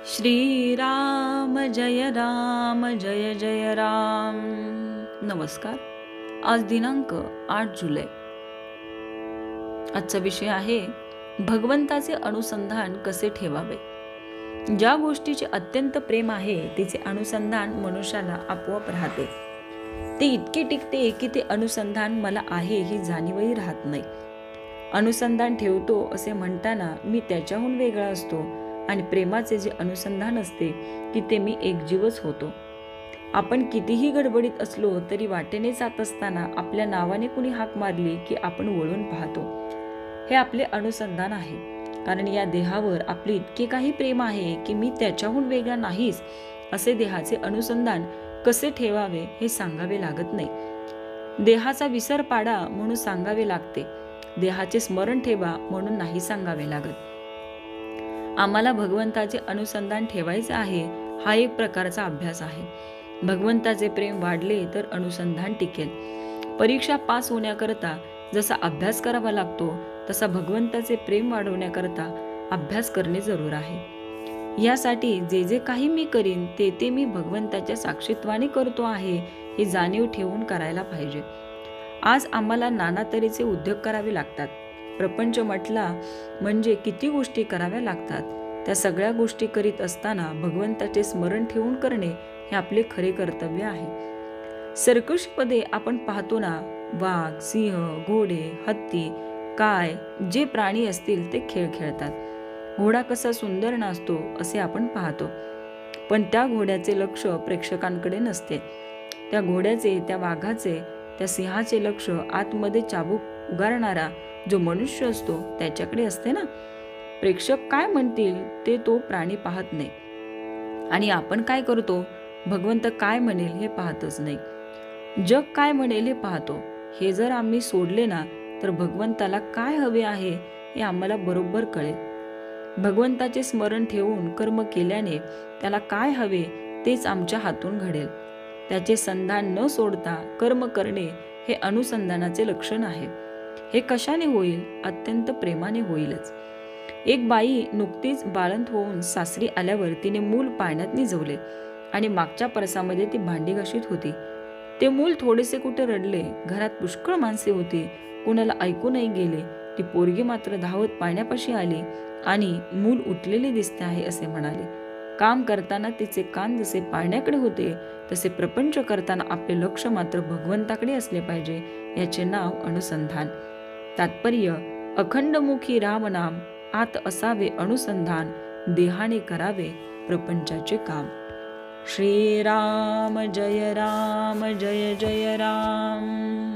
श्रीराम जय जय राम। नमस्कार। आज दिनांक 8 जुलै। आजचा विषय आहे भगवंताचे अनुसंधान कसे ठेवावे। ज्या गोष्टीचे अत्यंत प्रेम आहे तिचे अनुसंधान मनुष्याला आपोआप राहते। ते इतके टिकते की ते अनुसंधान मला आहे ही जाणीवही राहत नाही। अनुसंधान ठेवतो असे म्हणताना मी त्याच्याहून वेगळा असतो आणि प्रेमाचे जे अनुसंधान असते की ते मी एकजीवच होतो। आपण कितीही गडबडीत असलो तरी वाटेने जात असताना आपल्या नावाने कुणी हाक मारली की आपण वळून पाहतो। हे आपले अनुसंधान आहे, कारण या देहावर आपले इतके काही प्रेम आहे की मी त्याच्याहून वेगळा नाहीच असे देहाचे अनुसंधान कसे ठेवावे हे सांगावे लागत नाही। देहाचा विसर पाडा म्हणून सांगावे लागते, देहाचे स्मरण ठेवा म्हणून नाही सांगावे लागत। आम्हाला भगवंताचे अनुसंधान ठेवायचे आहे हा एक प्रकारचा अभ्यास आहे। भगवंताचे प्रेम वाढले तर अनुसंधान टिकेल। परीक्षा पास होण्याकरता जसा अभ्यास करावा लागतो तसा भगवंताचे प्रेम वाढवण्याकरता अभ्यास करणे जरूर आहे। यासाठी जे जे काही मी करीन ते मी भगवंताच्या साक्षीत्वाने करतो आहे हे जाणीव ठेवून करायला पाहिजे। आज आम्हाला नाना तऱ्हेचे उद्योग करावे लागतात। प्रपंच म्हटला म्हणजे किती गोष्टी कराव्या लागतात। त्या सगळ्या गोष्टी करीत असताना भगवंताचे स्मरण ठेवून करणे हे आपले खरे कर्तव्य आहे। सर्कसमध्ये आपण पाहतो ना, वाघ, सिंह, घोडे, हत्ती, काय जे प्राणी असतील ते खेळ खेळतात। घोडा कसा सुंदर नाचतो असे आपण पाहतो, पण त्या घोड्याचे लक्ष प्रेक्षकांकडे नसते। त्या घोड्याचे, त्या वाघाचे, त्या सिंहाचे लक्ष आतमध्ये चाबूक उगारणारा जो मनुष्य असतो त्याच्याकडे असते ना। प्रेक्षक काय म्हणतील ते तो प्राणी पाहत नाही, आणि आपण काय करतो, भगवंत काय म्हणेल हे पाहतच नाही। जग काय म्हणेल हे पाहतो। हे जर आम्ही सोडले ना तर भगवंताला काय हवे आहे हे आम्हाला बरोबर कळेल। भगवंताचे स्मरण ठेवून कर्म केल्याने त्याला काय हवे तेच आमच्या हातून घडेल। त्याचे संधान न सोडता कर्म करणे हे अनुसंधानाचे लक्षण आहे। हे कशाने होईल? अत्यंत प्रेमाने होईलच। एक बाई नुकतीच बाळंत होऊन सासरी आल्यावर तिने मूल पाळण्यात निजवले आणि मागच्या परसामध्ये ती भांडी घाशीत होती। ते मूल थोडेसे कुठे रडले। घरात पुष्कळ माणसे होती, कोणाला ऐकू नाही गेले। ती पोरगी मात्र धावत पाळण्यापाशी आली आणि मूल उठलेले दिसते आहे असे म्हणाले। काम करताना तिचे कान जसे पाळण्याकडे होते तसे प्रपंच करताना आपले लक्ष मात्र भगवंताकडे असले पाहिजे। याचे नाव अनुसंधान। तात्पर्य, अखंडमुखी रामनाम, आत असावे अनुसंधान, देहाने करावे प्रपंचाचे काम। श्रीराम जय जय राम।